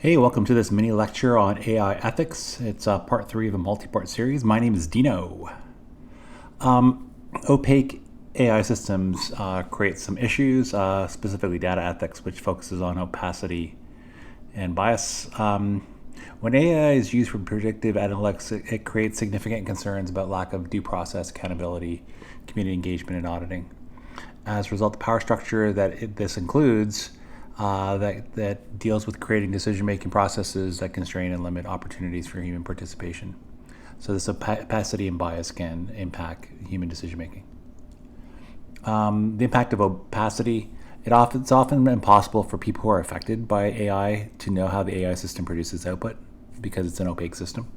Hey, welcome to this mini lecture on AI ethics. It's part three of a multi-part series. My name is Dino. Opaque AI systems create some issues, specifically data ethics, which focuses on opacity and bias. When AI is used for predictive analytics, it creates significant concerns about lack of due process, accountability, community engagement, and auditing. As a result, the power structure that this includes that deals with creating decision-making processes that constrain and limit opportunities for human participation. So this opacity and bias can impact human decision-making. The impact of opacity, it's often impossible for people who are affected by AI to know how the AI system produces output because it's an opaque system.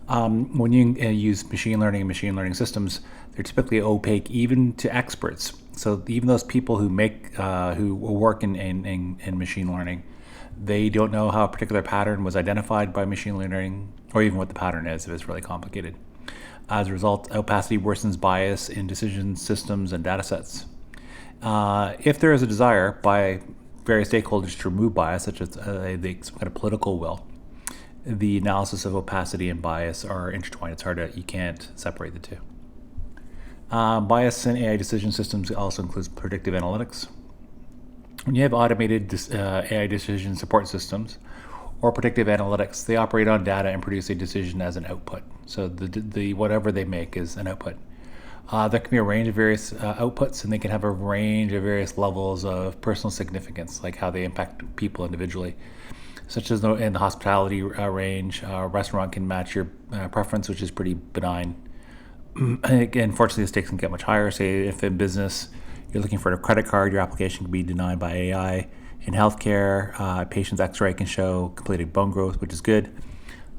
When you use machine learning systems, they're typically opaque even to experts. So even those people who work in machine learning, they don't know how a particular pattern was identified by machine learning, or even what the pattern is if it's really complicated. As a result, opacity worsens bias in decision systems and data sets. If there is a desire by various stakeholders to remove bias, such as the kind of political will, the analysis of opacity and bias are intertwined. You can't separate the two. Bias in AI decision systems also includes predictive analytics. When you have automated AI decision support systems or predictive analytics, they operate on data and produce a decision as an output. So the whatever they make is an output. There can be a range of various outputs, and they can have a range of various levels of personal significance, like how they impact people individually. Such as in the hospitality range, a restaurant can match your preference, which is pretty benign. Again, fortunately, the stakes can get much higher. Say if in business you're looking for a credit card, your application can be denied by AI. In healthcare, a patient's X-ray can show completed bone growth, which is good.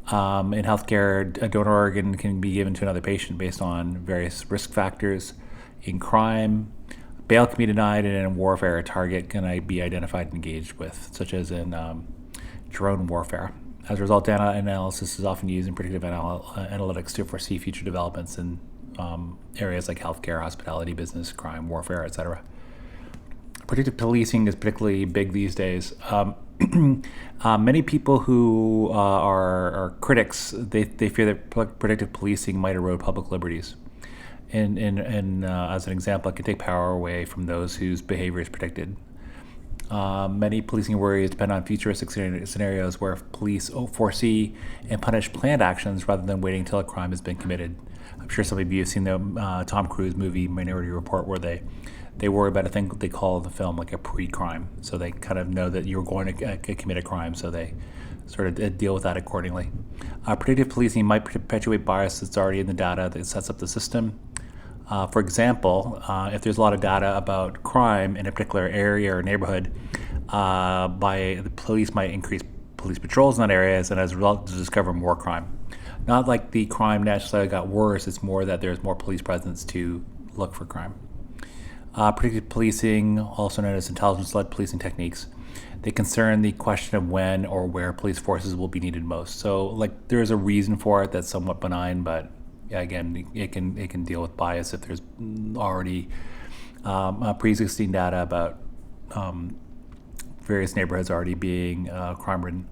In healthcare, a donor organ can be given to another patient based on various risk factors. In crime, bail can be denied, and in warfare, a target can be identified and engaged with, such as in drone warfare. As a result, data analysis is often used in predictive analytics to foresee future developments in areas like healthcare, hospitality, business, crime, warfare, etc. Predictive policing is particularly big these days. Many people who are critics, they fear that predictive policing might erode public liberties. And as an example, it can take power away from those whose behavior is predicted. Many policing worries depend on futuristic scenarios where police foresee and punish planned actions rather than waiting until a crime has been committed. I'm sure some of you have seen the Tom Cruise movie Minority Report, where they worry about a thing they call the film like a pre-crime. So they kind of know that you're going to commit a crime, so they sort of deal with that accordingly. Predictive policing might perpetuate bias that's already in the data that sets up the system. For example, if there's a lot of data about crime in a particular area or neighborhood, the police might increase police patrols in that areas, and as a result, to discover more crime. Not like the crime necessarily got worse; it's more that there's more police presence to look for crime. Predictive policing, also known as intelligence-led policing techniques, they concern the question of when or where police forces will be needed most. So, like, there is a reason for it that's somewhat benign, but again, it can deal with bias if there's already pre-existing data about various neighborhoods already being crime-ridden.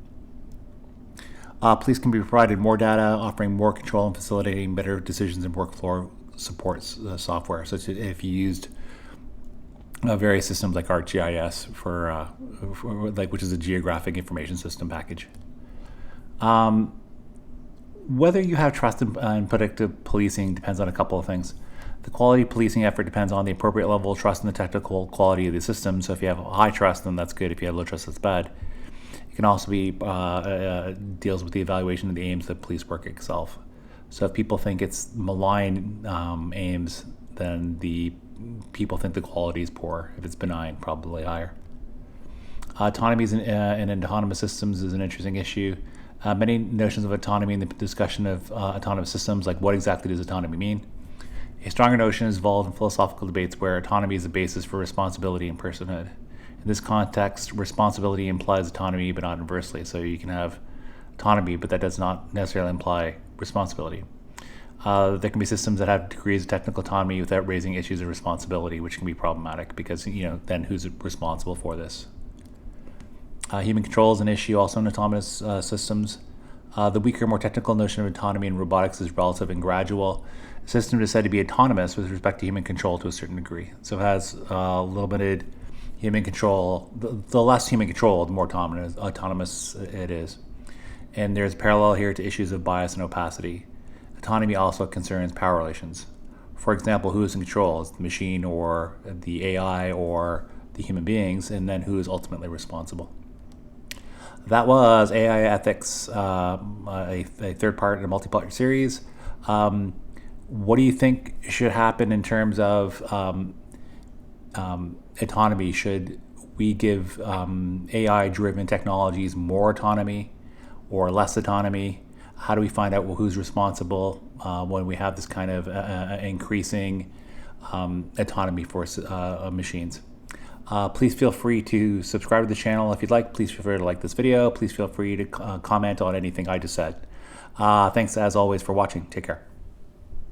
Police can be provided more data, offering more control and facilitating better decisions and workflow supports software. So if you used various systems like ArcGIS for which is a geographic information system package. Whether you have trust in predictive policing depends on a couple of things. The quality of policing effort depends on the appropriate level of trust in the technical quality of the system. So if you have high trust, then that's good. If you have low trust, that's bad. It can also be deals with the evaluation of the aims of police work itself. So if people think it's malign aims, then the people think the quality is poor. If it's benign, probably higher. Autonomy in autonomous systems is an interesting issue. Many notions of autonomy in the discussion of autonomous systems, like what exactly does autonomy mean? A stronger notion is involved in philosophical debates where autonomy is the basis for responsibility and personhood. In this context, responsibility implies autonomy, but not inversely. So you can have autonomy, but that does not necessarily imply responsibility. There can be systems that have degrees of technical autonomy without raising issues of responsibility, which can be problematic because then who's responsible for this? Human control is an issue also in autonomous systems. The weaker, more technical notion of autonomy in robotics is relative and gradual. A system is said to be autonomous with respect to human control to a certain degree. So it has limited human control. The less human control, the more autonomous it is. And there's a parallel here to issues of bias and opacity. Autonomy also concerns power relations. For example, who is in control? Is the machine or the AI or the human beings? And then who is ultimately responsible? That was AI ethics, a third part in a multi-part series. What do you think should happen in terms of autonomy? Should we give AI-driven technologies more autonomy or less autonomy? How do we find out who's responsible when we have this kind of increasing autonomy for machines? Please feel free to subscribe to the channel if you'd like. Please feel free to like this video. Please feel free to comment on anything I just said. Thanks as always for watching. Take care.